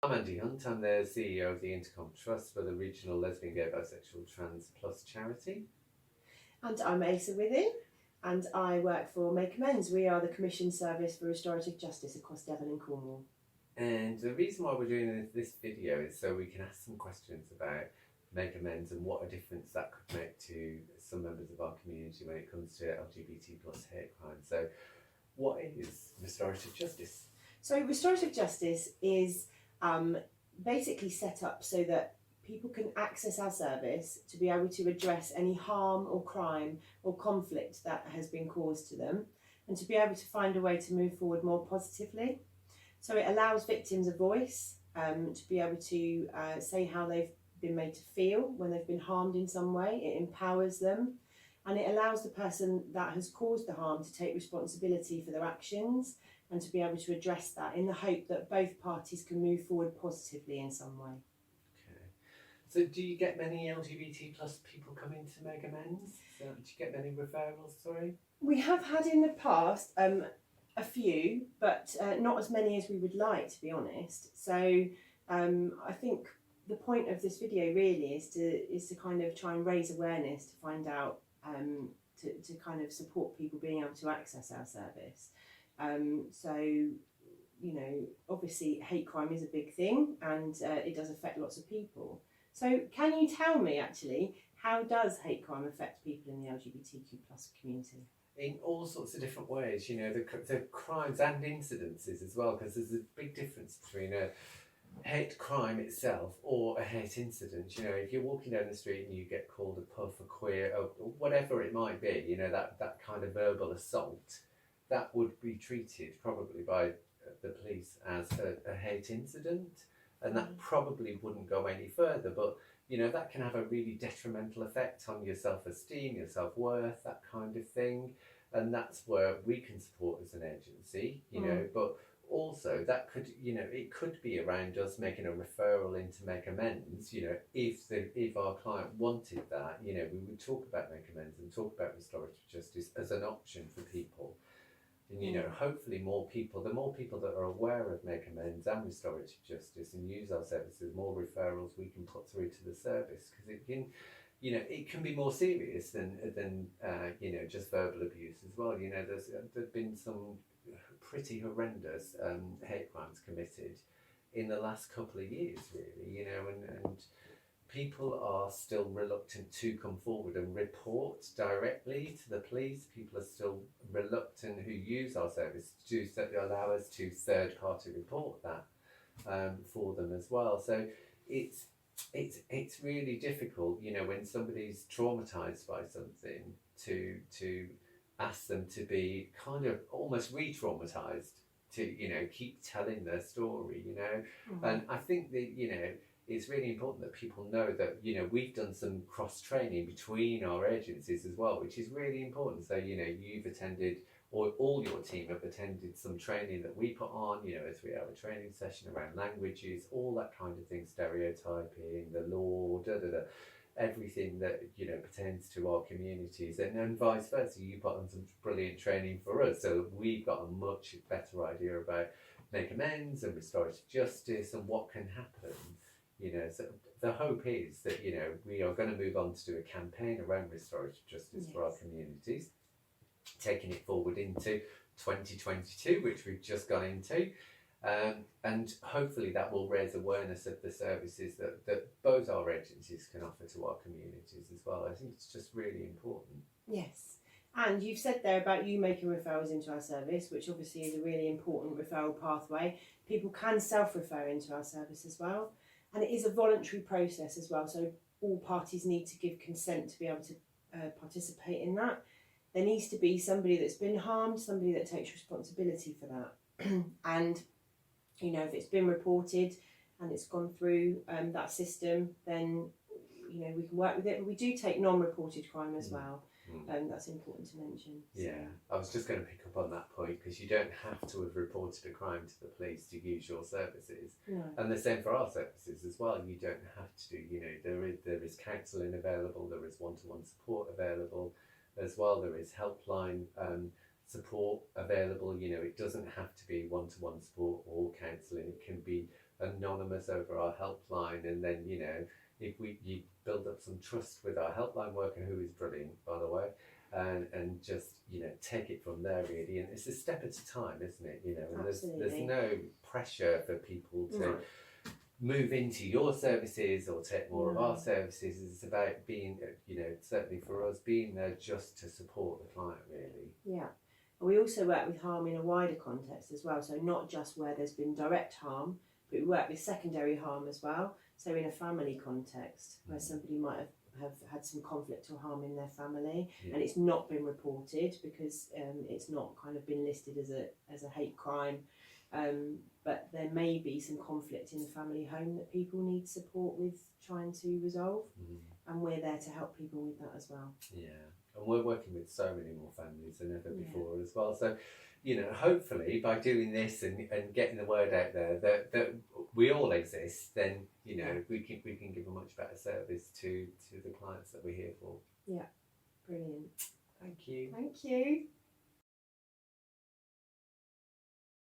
I'm Andy Hunt. I'm the CEO of the Intercom Trust for the regional lesbian, gay, bisexual, trans plus charity. And I'm Asa Within, and I work for Make Amends. We are the commission service for restorative justice across Devon and Cornwall. And the reason why we're doing this video is so we can ask some questions about Make Amends and what a difference that could make to some members of our community when it comes to LGBT plus hate crime. So what is restorative justice? So restorative justice is basically set up so that people can access our service to be able to address any harm or crime or conflict that has been caused to them, and to be able to find a way to move forward more positively. So it allows victims a voice to be able to say how they've been made to feel when they've been harmed in some way. It empowers them, and it allows the person that has caused the harm to take responsibility for their actions and to be able to address that in the hope that both parties can move forward positively in some way. Okay. So do you get many LGBT plus people coming to Make Amends? So do you get many referrals, sorry? We have had in the past a few, but not as many as we would like, to be honest. So I think the point of this video really is to kind of try and raise awareness to find out to kind of support people being able to access our service. So, you know, obviously hate crime is a big thing, and it does affect lots of people. So can you tell me actually, how does hate crime affect people in the LGBTQ plus community? In all sorts of different ways, you know, the crimes and incidences as well, because there's a big difference between a hate crime itself or a hate incident. You know, if you're walking down the street and you get called a puff, a queer, or whatever it might be, you know, that kind of verbal assault, that would be treated probably by the police as a hate incident, and that probably wouldn't go any further. But you know, that can have a really detrimental effect on your self-esteem, your self-worth, that kind of thing. And that's where we can support as an agency, you know, but also that could, you know, it could be around us making a referral in to Make Amends. You know, if our client wanted that, you know, we would talk about Make Amends and talk about restorative justice as an option for people. And you know, hopefully the more people that are aware of Make Amends and restorative justice and use our services, more referrals we can put through to the service, because it can, you know, it can be more serious than you know, just verbal abuse as well. You know, there've been some pretty horrendous hate crimes committed in the last couple of years, really. You know, and people are still reluctant to come forward and report directly to the police. People are still reluctant, who use our service, to allow us to third party report that for them as well. So it's really difficult, you know, when somebody's traumatized by something, to ask them to be kind of almost re-traumatized, to, you know, keep telling their story, you know. And I think that, you know, it's really important that people know that, you know, we've done some cross training between our agencies as well, which is really important. So, you know, you've attended, or all your team have attended, some training that we put on, you know, a 3-hour training session around languages, all that kind of thing, stereotyping, the law, everything that, you know, pertains to our communities, and vice versa. You put on some brilliant training for us, so we've got a much better idea about Make Amends and restorative justice and what can happen. You know, so the hope is that, you know, we are going to move on to do a campaign around restorative justice for our communities, taking it forward into 2022, which we've just gone into. And hopefully that will raise awareness of the services that both our agencies can offer to our communities as well. I think it's just really important. Yes. And you've said there about you making referrals into our service, which obviously is a really important referral pathway. People can self-refer into our service as well. And it is a voluntary process as well, so all parties need to give consent to be able to participate in that. There needs to be somebody that's been harmed, somebody that takes responsibility for that. And, you know, if it's been reported and it's gone through that system, then, you know, we can work with it. But we do take non-reported crime as well. That's important to mention. So. Yeah, I was just going to pick up on that point, because you don't have to have reported a crime to the police to use your services. No. And the same for our services as well. You don't have to, you know, there is counselling available, there is one-to-one support available as well, there is helpline support available. You know, it doesn't have to be one-to-one support or counselling. It can be anonymous over our helpline, and then, you know, if you build up some trust with our helpline worker, who is brilliant, by the way, and just, you know, take it from there really. And it's a step at a time, isn't it? You know, and there's no pressure for people to move into your services or take more of our services. It's about being, you know, certainly for us, being there just to support the client really. Yeah. And we also work with harm in a wider context as well, so not just where there's been direct harm, but we work with secondary harm as well. So in a family context where somebody might have had some conflict or harm in their family, and it's not been reported because it's not kind of been listed as a hate crime, but there may be some conflict in the family home that people need support with trying to resolve, and we're there to help people with that as well. Yeah, and we're working with so many more families than ever before as well. So, you know, hopefully by doing this and getting the word out there that we all exist, then, you know, we can give a much better service to the clients that we're here for. Yeah, brilliant. Thank you. Thank you.